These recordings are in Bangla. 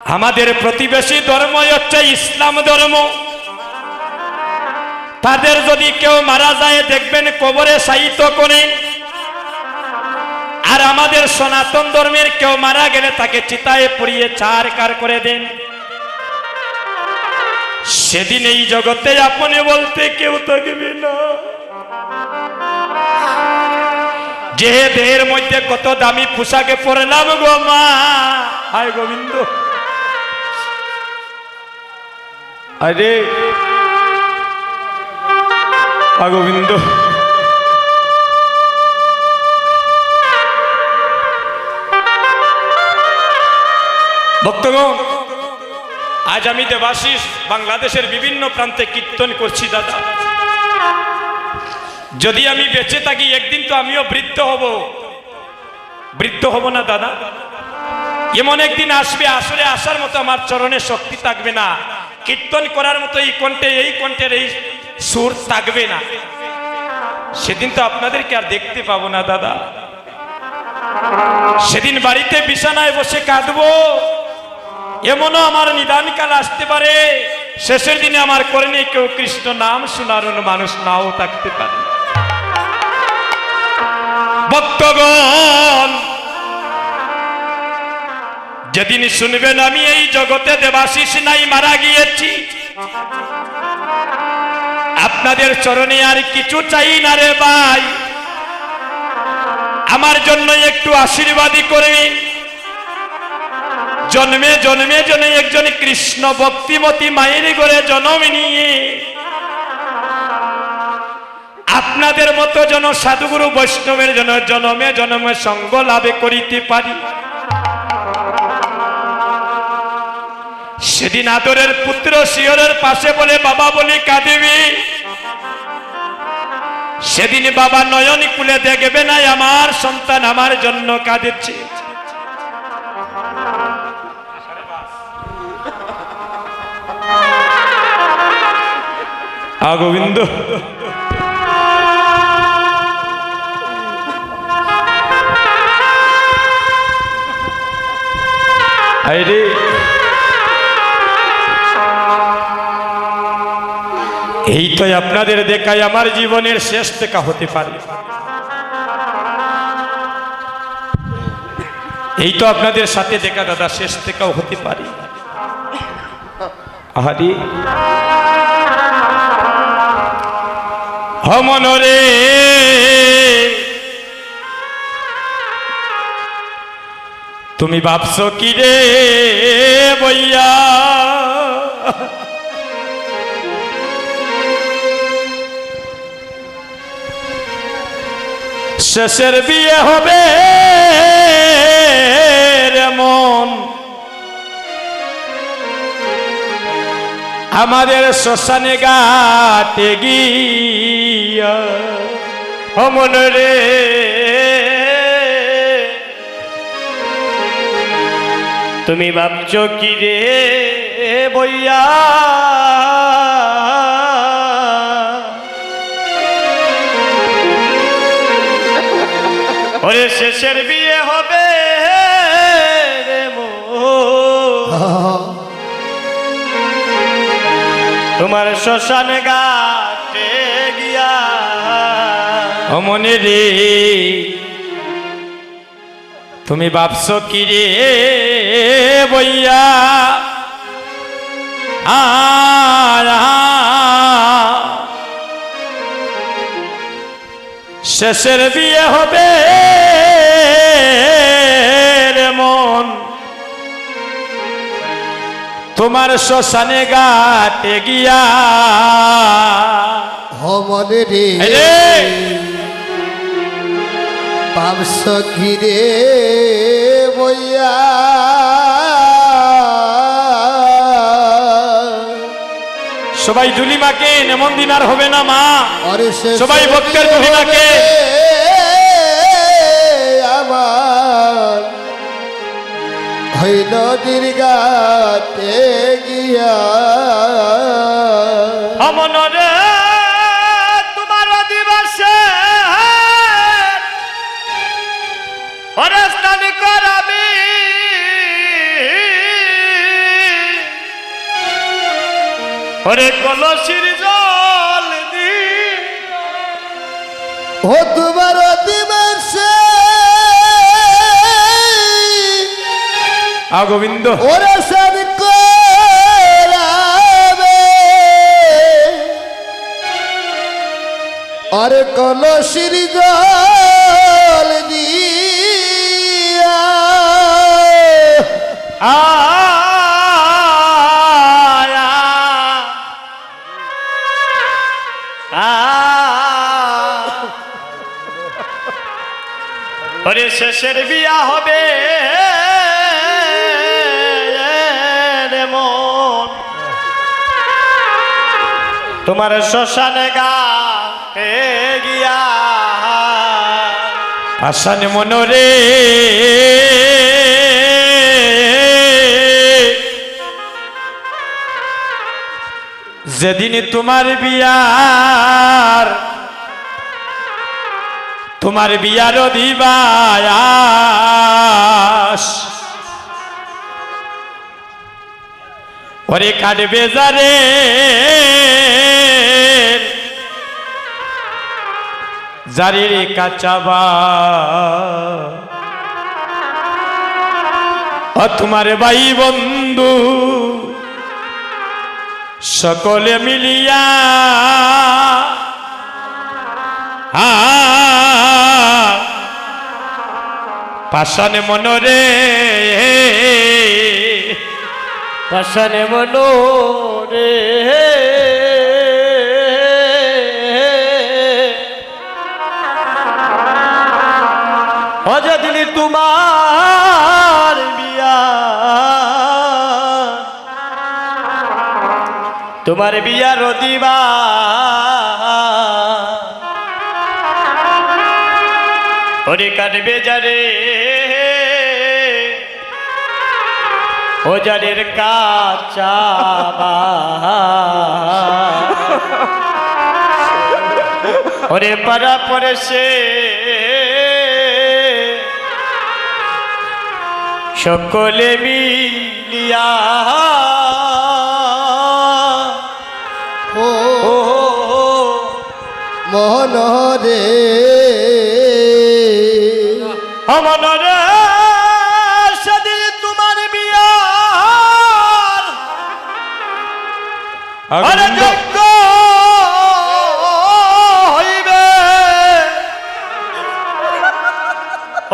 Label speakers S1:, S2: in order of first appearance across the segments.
S1: আমাদের প্রতিবেশী ধর্ম হচ্ছে ইসলাম ধর্ম। তাদের যদি কেউ মারা যায় দেখবেন কবরে শায়িত করেন, আর আমাদের সনাতন ধর্মের কেউ মারা গেলে তাকে চিতায় পুড়িয়ে ছারখার করে দেন। সেদিন এই জগতে আপনি বলতে কেউ থাকবে না। যে দেহের মধ্যে কত দামি পোশাকে পড়লাম গো মা, হায় গোবিন্দ, আরে গোবিন্দ, ভক্তগণ, আজ আমি দেবাশিস বাংলাদেশের বিভিন্ন প্রান্তে কীর্তন করছি। দাদা, যদি আমি বেঁচে থাকি একদিন তো আমিও বৃদ্ধ হব না দাদা? এমন একদিন আসবে, আসলে আসার মতো আমার চরণে শক্তি থাকবে না, কীর্তন করার মতো এই কণ্ঠের এই সুর থাকবে না। সেদিন তো আপনাদেরকে আর দেখতে পাবো না দাদা। সেদিন বাড়িতে বিছানায় বসে কাঁদবো, এমনও আমার নিদানকাল আসতে পারে। শেষের দিনে আমার কর্ণে কেউ কৃষ্ণ নাম শোনার মানুষ নাও থাকতে পারে। ভক্তগণ, যেদিন শুনবেন আমি এই জগতে দেবাশিস নাই, মারা গিয়েছি, আপনাদের চরণে আর কিছু চাই না রে ভাই, আমার জন্য একটু আশীর্বাদই করবেন। জন্মে জন্মে জনে একজন কৃষ্ণ ভক্তিমতী মায়ের ঘরে জন্ম নিয়ে আপনাদের মতো জন সাধুগুরু বৈষ্ণবের জন্য জন্মে জন্মে সঙ্গ লাভে করিতে পারি। সেদিন আদরের পুত্র শিয়রের পাশে বলে বাবা বলে কাঁদিবি। সেদিন বাবা নয়ন কুলে দেখবে না আমার সন্তান আমার জন্য কাঁদেছে। গোবিন্দ, আরে এই তো আপনাদের দেখায় আমার জীবনের শেষ দেখা হতে পারে। এই তো আপনাদের সাথে দেখা দাদা শেষ দেখাও হতে পারে। আহারি মনরে তুমি ভাবছো কি রে বইয়া, শেষের বিয়ে হবে মন, আমাদের শ্মশানে ঘাটে গিয়া। মন রে তুমি ভাবছো কি রে বইয়া, ওরে শেষের বিয়ে হবে রে তোমার শ্মশান ঘাটে গিয়া। মনে রে তুমি ভাবছো কি রে বইয়া, শেষের বিয়ে হবে রে মন তোমার শ্মশানে ঘাটে গিয়া।
S2: মনে রে পাবস ঘিরে বইয়া,
S1: সবাই দুলিমাকে এমন দিন আর হবে না মা, সবাই ভক্তের দুলিমাকে।
S2: আমার হইল দীর্ঘাতে গিয়া।
S1: মনরে তোমার দিবসে অনুষ্ঠান করাবি ওরে কলসির জল দি
S2: ও তোমার দিবসে
S1: গোবিন্দ
S2: ওরে সদ করাবে আরে কলসির জল দিয়া
S1: ওরে শেষের বিয়া হবে রে মন তোমার শ্মশানে গাতে গিয়া আসান মনরে যেদিন তোমার বিয়ার দিবায়াস ওরে কাটবে যারে যারে রে কাচাবা ও তোমার ভাই বন্ধু সকলে মিলিয়া পাশানে মনরে পাশানে মনরে অযদিন তোমার বিয়া তোমার বিয়ার দিবা ওরে কাটবে যারে ও যারের কাচাবা ওরে পারা পরে সে সকলে মিলিয়া
S2: ও মনরে
S1: মনরে সেদিন তোমার বিয়ার আরে যজ্ঞ হইবে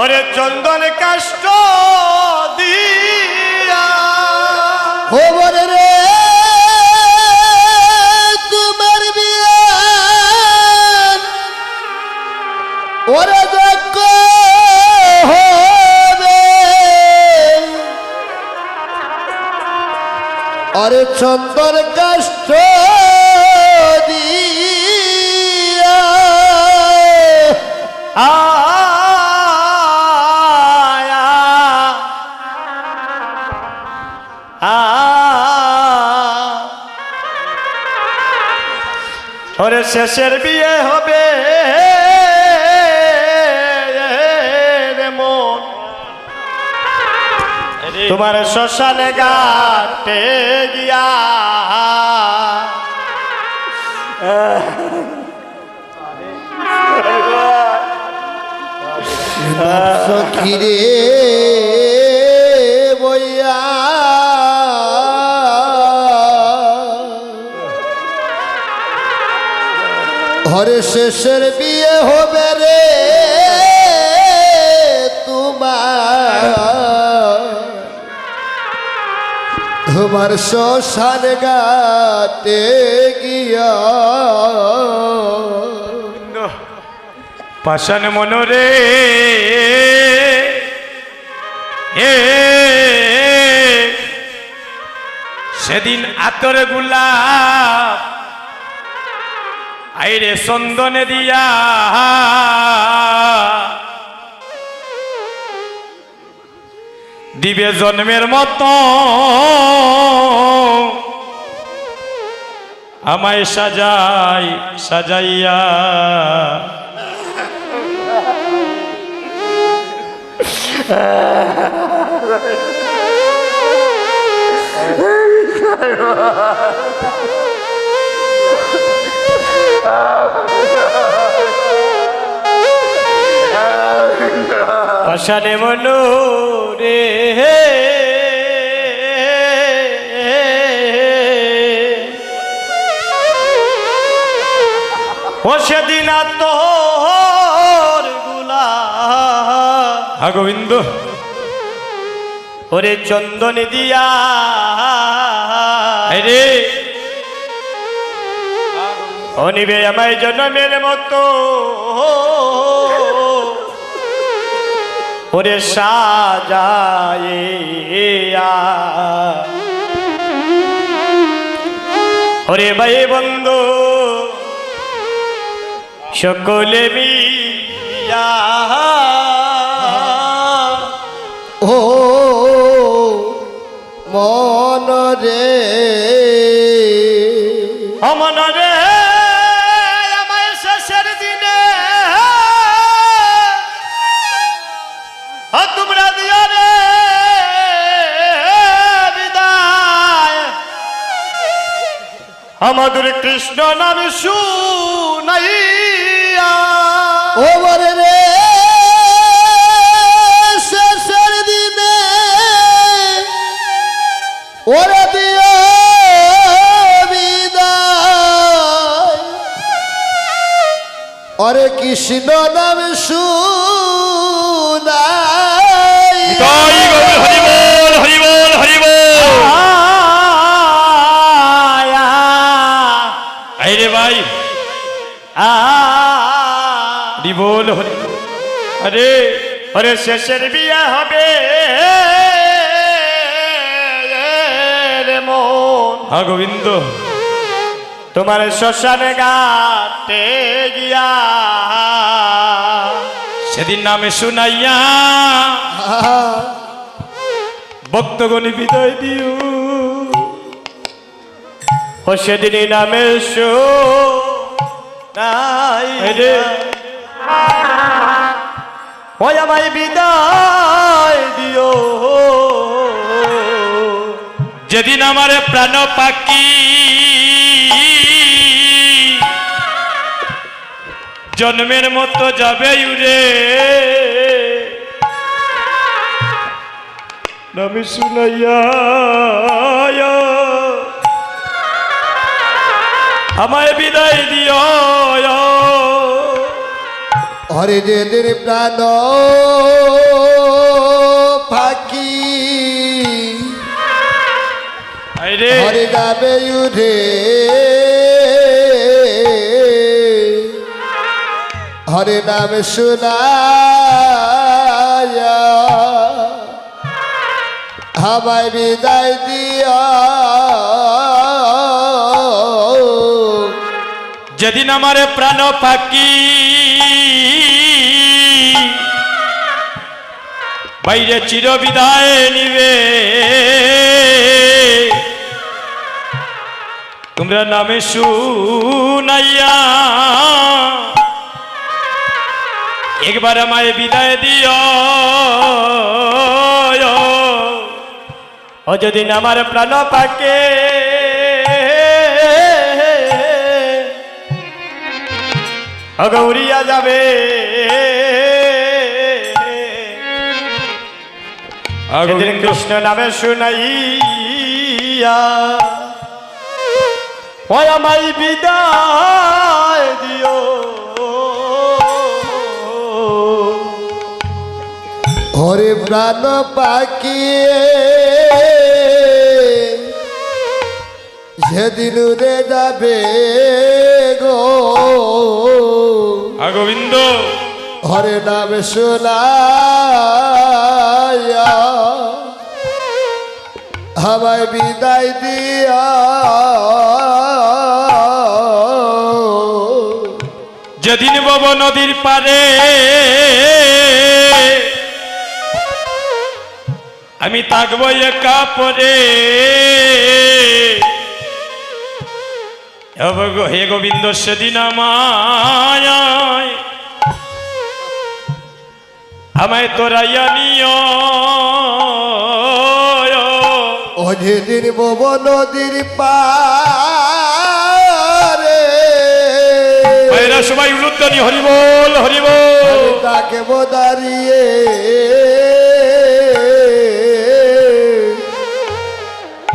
S1: ওরে চন্দন কাষ্ট দিয়া
S2: ও মনরে তোমার বিয়া ওরে যজ্ঞ হবে আরে চন্দন কাষ্ট দিয়া
S1: ওরে শেষের বিয়ে হবে রে মন তোমার শ্মশানে গাতে গিয়া
S2: সখিরে বইয়া ঘরে শেষের বিয়ে হবে রে তোমার শ্মশান গাতে গিয়া
S1: পাশান মনরে সেদিন আতর গোলাপ আইরে চন্দনে দিয়া দিবে জন্মের মতো আমায় সাজাইয়া
S3: শ্মশানে মনো রে ও সেদিন তোর গুলা
S1: হা গোবিন্দ
S3: ওরে চন্দন দিয়া
S1: রে
S3: ও নিবে আমায় জন্মের মতো ওরে সাজায়ে ওরে ভাই বন্ধু সকলে মিয়া
S2: ও মন রে
S3: অমন রে আমায় শেষের দিনে তোমরা দিও রে বিদায় আমাদের কৃষ্ণ নাম শুনাইয়া
S2: ও মরে রে শেষের দিনে ওরে দিও বিদায় অরে কৃষ্ণ নাম শুনাই
S1: জয় গোবিন্দ হরি বল হরি বল হরি বল এই রে ভাই হরি বল হরি বল। আরে
S3: ওরে শেষের বিয়ে হবে রে মন
S1: হা গোবিন্দ
S3: তোমার শ্মশানে ঘাটে গিয়া
S1: সেদিন নামে শুনাইয়া ভক্তগণে বিদায় দিও
S3: ও সেদিন নামে
S1: রে
S3: ওই আমায় বিদায় দিও
S1: যেদিন আমার প্রাণ পাখি জন্মের মতো যাবে উড়ে নামে শুনাইয়া আমায় বিদায় দিও
S2: হরে যেদিন প্রাণ ফাঁকি
S1: রে
S2: হরে যাবে উঠে হরে নাম শুনায়া আমায় বিদায় দিয়া
S1: যেদিন আমার প্রাণ পাখি বাইরে চির বিদায় নিবে তোমরা নামে শুনাইয়া একবার আমায় বিদায় দিও
S3: ও যেদিন আমার প্রাণ পাকে গৌরিয়া যাবে সেদিন কৃষ্ণ নামে শুনাইয়া ওই আমায় বিদায় দিও
S2: হরে প্রাণ পাকিয়ে সেদিন উড়ে যাবে গো
S1: গোবিন্দ
S2: হরে নাম শোনায়া আমায় বিদায় দিয়া
S1: যেদিন বব নদীর পারে আমি থাকবো একা পরে হে গোবিন্দ সেদিন আমায় তোরাইয়া নিও
S2: ও যেদিন বব নদীর পারে
S1: বলে সবাই উলুধ্বনি হরি বল হরি বল।
S2: তাকে দাঁড়িয়ে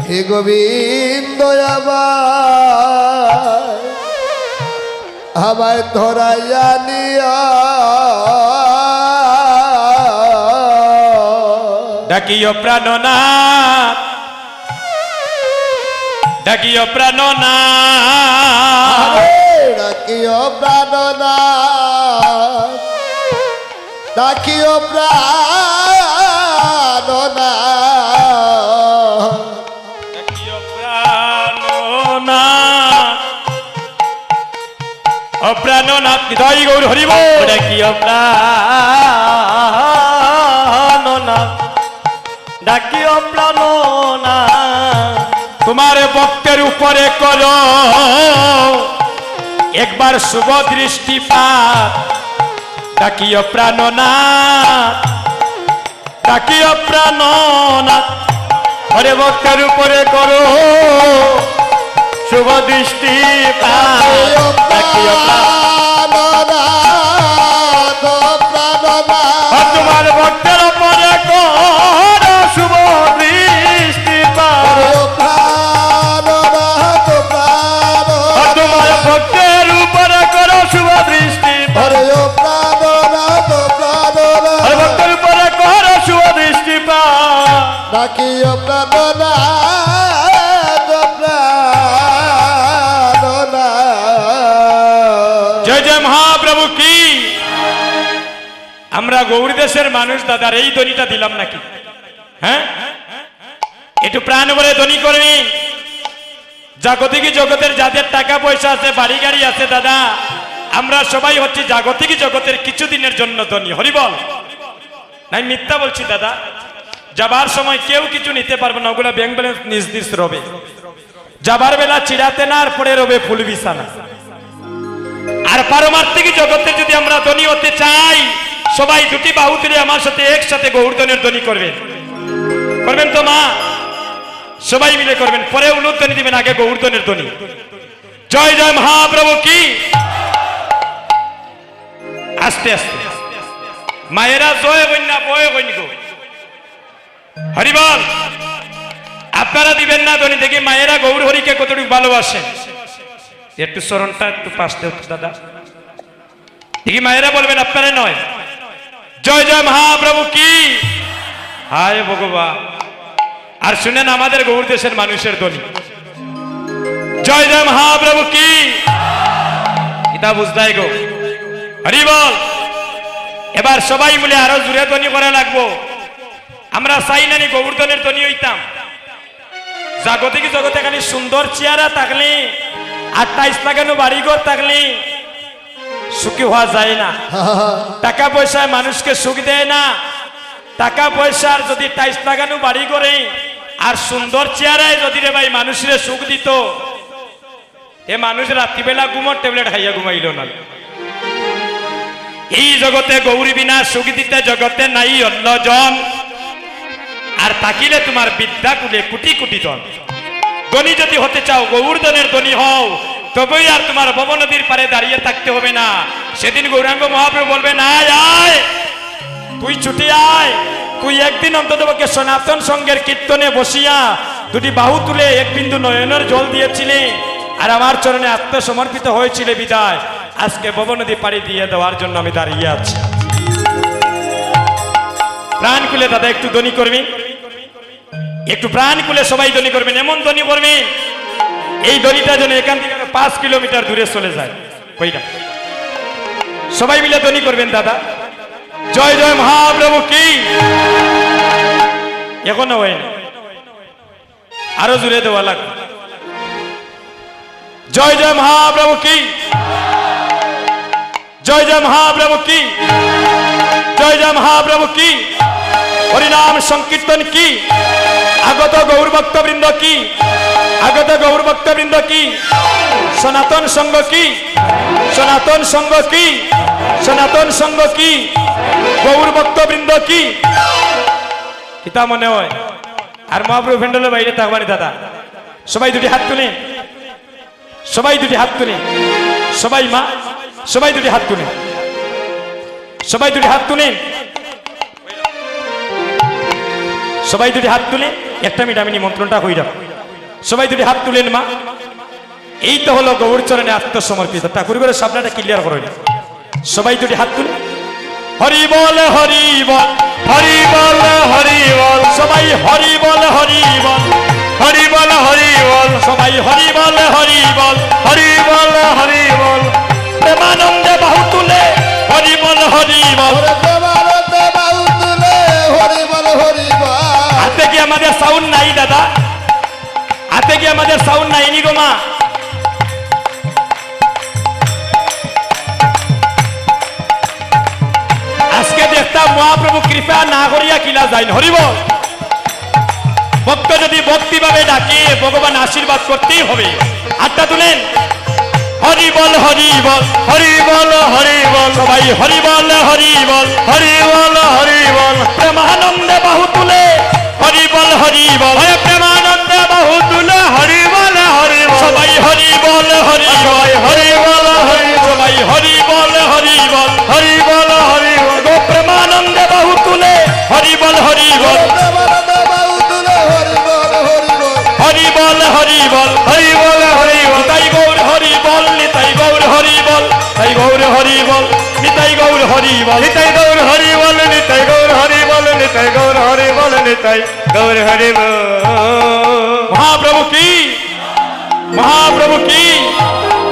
S2: হে গোবিন্দ আমায় ধরাইয়া নিয়া
S1: ডাকিও প্রাণনাথ ডাকিও প্রাণনাথ
S2: ডাকিও প্রাণনাথ ডাকিও প্রাণনাথ
S1: ডাকিও প্রাণনাথ ও প্রাণনাথ নিতাই গৌর হরি বল।
S3: ডাকিও প্রাণনাথ ডাকিও প্রাণনাথ
S1: তোমার ভক্তের উপরে করো একবার শুভ দৃষ্টিপাত। ডাকিও প্রাণনাথ ডাকিও প্রাণনাথ
S3: হরে ভক্তের উপরে করো শুভ দৃষ্টিপাত। ডাকিও
S2: প্রাণনাথ প্রাণনাথ
S3: আর তোমার ভক্তের উপরে করো শুভ দৃষ্টিপাত।
S2: প্রাণনাথ
S3: আর তোমার
S2: প্রাণনাথ
S3: ভক্তের উপরে করো শুভ দৃষ্টিপাত।
S2: প্রাণনাথ
S3: আর
S2: প্রাণনাথ
S3: ভক্তের উপরে করো শুভ দৃষ্টিপাত।
S2: ডাকিও প্রাণনাথ প্রাণনাথ
S1: জয় জয় মহাপ্রভু কি। আমরা গৌরী দেশের মানুষ দাদার এই ধ্বনিটা দিলাম নাকি? হ্যাঁ, একটু প্রাণ বলে ধ্বনি করবি। জাগতিক জগতের যাদের টাকা পয়সা আছে বাড়ি গাড়ি আছে দাদা, আমরা সবাই হচ্ছে জাগতিক জগতের কিছুদিনের জন্য ধনী। হরি বল। নাই মিথ্যা বলছি দাদা, যাবার সময় কেউ কিছু নিতে পারবে না, ওগুলা ব্যাংক ব্যালেন্স নিজ নিজ রবে। যাবার বেলা চিড়াতে না আর পরে রবে ফুল বিছানা। আর পারমার্থিক জগতে যদি আমরা ধনী হতে চাই, সবাই দুটি বাহু তুলে আমার সাথে একসাথে গৌরধনের ধ্বনি করবেন। করবেন তো মা? সবাই মিলে করবেন, পরে উলুধ্বনি দিবেন, আগে গৌরধনের ধ্বনি। জয় জয় মহাপ্রভু কি। আস্তে আস্তে মায়েরা জয় কন্যা বয় কন্যা গো হরি বল। আপনারা দিবেন না ধ্বনি, দেখি মায়েরা গৌর হরিকে কতটুকু ভালোবাসেন। একটু স্মরণটা একটু পাশতে হচ্ছে দাদা, দেখি মায়েরা বলবেন, আপনারা নয়। জয় জয় মহাপ্রভু কি। হায় ভগবান। আর শুনেন আমাদের গৌর দেশের মানুষের ধ্বনি। জয় জয় মহাপ্রভু কি। এটা বুঝদাই গো হরি বল। এবার সবাই মিলে আরো জোরে ধ্বনি করা লাগবো। আমরা চাই নানি গৌরধনের ধ্বনি হইতাম। জাগতিক জগতে খালি সুন্দর চেহারা থাকলে আর টাইস লাগানো বাড়িঘর থাকলে সুখী হওয়া যায় না। টাকা পয়সায় মানুষকে সুখ দেয় না। টাকা পয়সার যদি টাইস লাগানো বাড়ি করে আর সুন্দর চেহারায় যদি রে ভাই মানুষের সুখ দিত, এ মানুষ রাত্রিবেলা ঘুমোর ট্যাবলেট খাইয়া ঘুমাইল না। এই জগতে গৌরী বিনা সুখ দিতে জগতে নাই অন্যজন। আর তাকিলে তোমার বিদ্যা কুলে কোটি কোটি জন। ধনী যদি হতে চাও গৌরধনের ধনী হও, তবেই আর তোমার ভব নদীর পারে দাঁড়িয়ে থাকতে হবে না। সেদিন গৌরাঙ্গ মহাপ্রভু বলবেন, আয় আয় তুই ছুটে আয়। তুই একদিন অন্তত পক্ষে সনাতন সঙ্গের কীর্তনে বসিয়া দুটি বাহু তুলে এক বিন্দু নয়নের জল দিয়েছিলে আর আমার চরণে আত্মসমর্পিত হয়েছিলে বিদায় আজকে ভব নদী পাড়ি দিয়ে দেওয়ার জন্য আমি দাঁড়িয়ে আছি। প্রাণ খুলে দাদা একটু ধ্বনি করবেন, একটু প্রাণ খুলে সবাই ধ্বনি করবেন। এমন ধ্বনি করবেন এই ধ্বনিটা যেন এখান থেকে 5 কিলোমিটার দূরে চলে যায়। কইটা সবাই মিলে ধ্বনি করবেন দাদা। জয় জয় মহাপ্রভু কি। এখনো হয়নি, আরো জুড়ে দেওয়া লাগবে। জয় জয় মহাপ্রভু কি। জয় জয় মহাপ্রভু কি। জয় জয় মহাপ্রভু কি। হরিনাম সংকীর্তন কি। আগত গৌর ভক্তবৃন্দ কি। আগত গৌর ভক্তবৃন্দ কি। সনাতন সংঘ কি। সনাতন সংঘ কি। সনাতন সংঘ কি। গৌর ভক্তবৃন্দ কি। কিতা মনে হয় আর মহাপ্রভু ভেন্ডলের বাইরে থাকবানি দাদা। সবাই দুটি হাত তুলে, সবাই দুটি হাত তুলে, সবাই মা সবাই দুটি হাত তুলেন, সবাই দুটি হাত তুলেন, সবাই দুটি হাত তুলে একটা মিনিট আমি নিমন্ত্রণটা হয়ে যাবো। সবাই দুটি হাত তুলেন মা। এই তো হলো গৌর চরণে আত্মসমর্পিত। ঠাকুর করে স্বপ্নটা ক্লিয়ার করে সবাই দুটি হাত তুলে হরি বল হরি বল
S3: হরি বল হরি বল
S1: সবাই হরি বল হরি বল
S3: হরি বল হরি বল
S1: সবাই হরি বল হরি বল
S3: হরি বল হরি বল
S1: প্রেমানন্দে বাহু তুলে হরি বল হরি বল।
S2: ওরে দেবারতে বাহু তুলে হরি বল হরি বল।
S1: হাতে কি আমাদের সাউন্ড নাই দাদা? হাতে কি আমাদের সাউন্ড নাই নি গো মা? আজকে দেখতাম মহাপ্রভু কৃপা না করিয়া কিলা যায় না। হরি বল। ভক্ত যদি ভক্তিভাবে ডাকে ভগবান আশীর্বাদ করতেই হবে। হাতটা তুলেন হরি বল হরি বল
S3: হরি বল হরি বল
S1: সবাই হরি বল হরি বল
S3: হরি বল হরি বল
S1: প্রেমানন্দে বাহু তুলে হরি বল হরি বল
S3: হরে প্রেমানন্দে বাহু তুলে হরি বল হরি বল
S1: সবাই হরি বল হরি বল
S3: হরি বল হরি বল
S1: সবাই হরি বল হরি বল
S3: হরি বল হরি বল
S1: গো প্রেমানন্দে বাহু তুলে হরি বল হরি বল
S2: দেবারতে বাহু তুলে হরি বল হরি বল।
S1: হরি বল হরি বল
S3: হরি বল হরি বল
S1: নিতাই গৌর হরি বল নিতাই গৌর হরি বল তাই গৌর হরি বল নিতাই গৌর হরি বল
S3: নিতাই গৌর হরি বল নিতাই গৌর হরি বল নিতাই গৌর হরি বল নিতাই গৌর হরি বল
S1: মহাপ্রভু কি মহাপ্রভু কি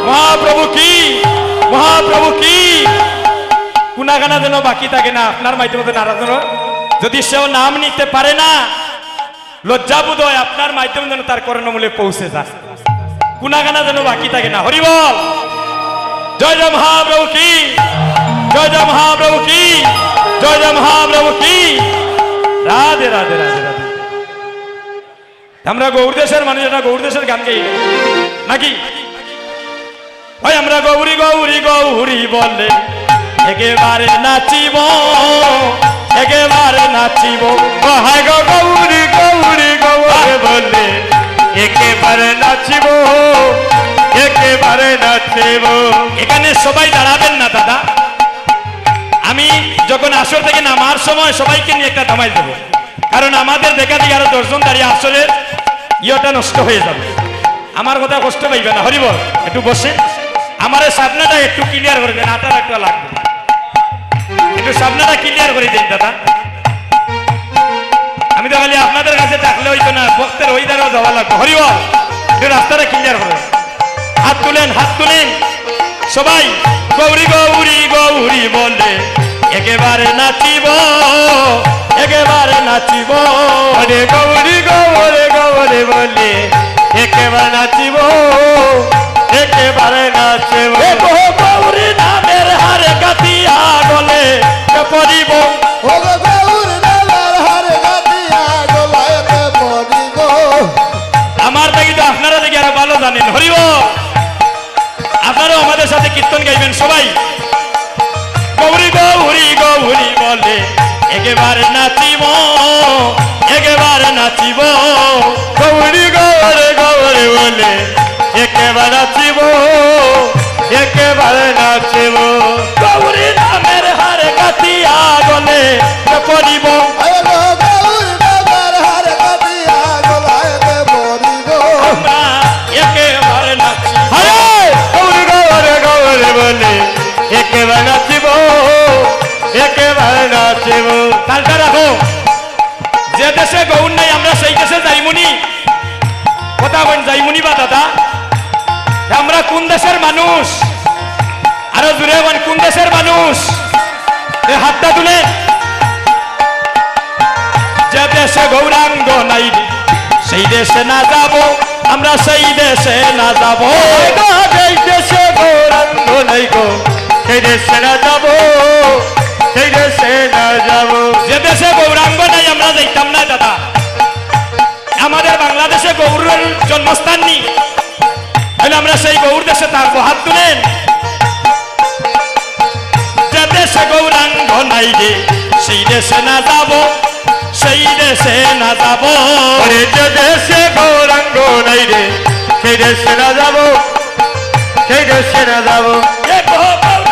S1: মহাপ্রভু কি মহাপ্রভু কি কুনাগানা যেন বাকি থাকে না আপনার মাধ্যমে নারাজ যেন যদি সেও নাম নিতে পারে না লজ্জাবোধ হয় আপনার মাধ্যমে যেন তার কর্ণমূলে পৌঁছে যায় কুনাগানা যেন বাকি থাকে না হরি বল জয় জয় মহাপ্রভু কি জয় জয় মহাপ্রভু কি জয় জয় মহাপ্রভু কি রাধে রাধে রাধে রাধে আমরা গৌর দেশের মানুষ এটা গৌর দেশের গান গাই নাকি ওই আমরা গৌরী গৌরী গৌরী বলে একেবারে নাচিব একেবারে নাচিব
S3: হায় গো গৌরী গৌরী গৌরে বলে একেবারে নাচিব একেবারে নাচিব
S1: এখানে সবাই দাঁড়াবেন না দাদা আমি যখন আসর থেকে নামার সময় সবাইকে নিয়ে একটা থামাই দেবো কারণ আমাদের দেখা দিকে আরো 10 জন দাঁড়িয়ে আসরের ইয়েটা নষ্ট হয়ে যাবে আমার কথা কষ্ট পাইবে না হরিবল একটু বসে আমার সামনাটা একটু ক্লিয়ার করে দেন আটার একটা লাগবে একটু সামনাটা ক্লিয়ার করে দিন দাদা আমি তো খালি আপনাদের কাছে থাকলে হইতো না ভক্তের ওই দ্বারাও যাওয়া লাগবে হরিবল একটু রাস্তাটা ক্লিয়ার করে হাত তুলেন সবাই গৌরী গৌরী গৌরী বলে একেবারে নাচিব একেবারে নাচিব
S3: আরে গৌরী গৌরে গৌরে বলে একেবারে নাচিব একেবারে নাচিব
S1: গৌরী নামের হারে কাতিয়া গলে পরিব
S2: ওরে গৌর নামের হারে গাতিয়া গলায়তে পড়িব।
S1: আমার দেখি তো আপনারা দেখি আরো ভালো জানেন হরিব আপনারাও আমাদের সাথে কীর্তন গাইবেন সবাই গৌরী গৌরী গৌরী বলে একেবারে নাচিব একেবারে নাচিব
S3: গৌরী গৌরে গৌরে বলে একেবারে নাচিব একেবারে নাচিব
S1: গৌরী নামের হারে কাতিয়া গলে পরিব
S2: আরে গো গৌর নামের হারে গাতিয়া গলায়তে পড়িব।
S1: আমরা একেবারে নাচি
S3: আরে গৌরী গৌরে গৌরে বলে একেবারে নাচিব একেবারে নাচিব
S1: তালটা রাখো যে দেশে গৌর নাই আমরা সেই দেশে যাইমুনি কথা বলেন যাইমুনি বা দাদা আমরা কোন দেশের মানুষ আরো জুড়ে বলেন কোন দেশের মানুষ এই হাতটা তুলে যে দেশে গৌরাঙ্গ নাই সেই দেশে না যাব আমরা সেই দেশে না যাব
S3: এই দেশে গৌরাঙ্গ নাই গো সেই দেশে না যাব সেই দেশে না যাব
S1: যে দেশে গৌরাঙ্গ নাই আমরা যাইতাম না দাদা আমাদের বাংলাদেশে গৌরের জন্মস্থান নেই তাহলে আমরা সেই গৌর দেশে থাকবো হাত তুলেন যে দেশে গৌরাঙ্গ নাই রে সেই দেশে না যাব সেই দেশে না যাব
S3: আরে যে দেশে গৌরাঙ্গ নাই রে সেই দেশে না যাব সেই দেশে না যাব
S1: এ গো গৌর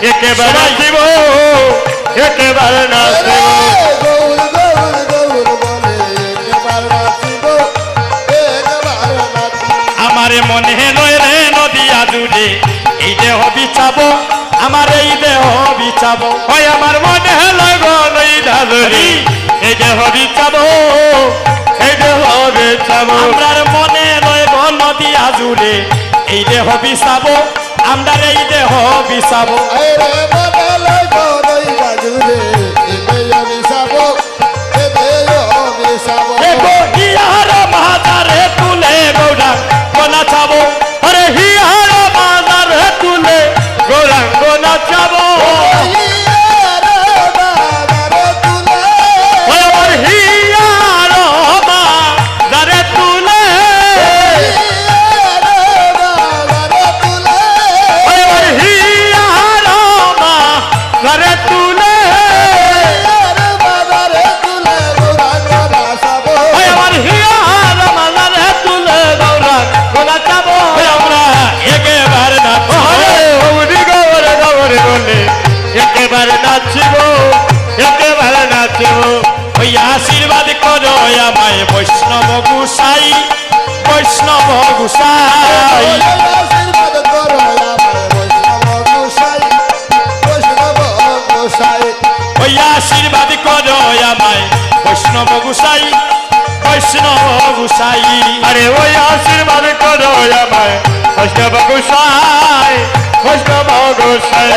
S3: একেবারে নাচিব একেবারে নাচিব
S2: গৌর গৌর গৌর বলে একবার নাচিব একবার নাচিব
S1: আমারে মনে নয় রে নদিয়া জুড়ে এই দেহ বিচাবো আমার এই দেহ বিচাবো
S3: ওই আমার মনে লগন এই দাদুরি এই দেহ বিচাবো এই দেহ বিচাবো
S1: আমরার মনে নয় গো নদিয়া জুড়ে এই দেহ বিচাবো আমরার এই দেহ বিচাবো
S2: আরে বদলাই গনই বাজুরে এবে আমি সাবো এবে আমি সাবো
S1: দেখো হিয়ার মাজারে তুলে গৌরা কোনা চাবো
S3: আরে হিয়ার বাজারে তুলে গৌরাঙ্গ নাচাবো ওই আমার হিয়ার বাজারে তুলে ওই আমার হিয়ার বাজারে তুলে ওই আমার হিয়ার বাজারে তুলে গৌরাঙ্গ নাচাবো
S1: আমরা একেবারে না
S3: গৌরী গৌর গৌর বলে একেবারে নাচিব একেবারে নাচিব
S1: ওই আশীর্বাদ করো আমায় বৈষ্ণব গুসাই বৈষ্ণব গুসাই ওই আশীর্বাদ করো আমায় বৈষ্ণব গুসাই বৈষ্ণব গুসাই
S3: আরে ওই আশীর্বাদ করো আমায় বৈষ্ণব গোসাই বৈষ্ণব গোসাই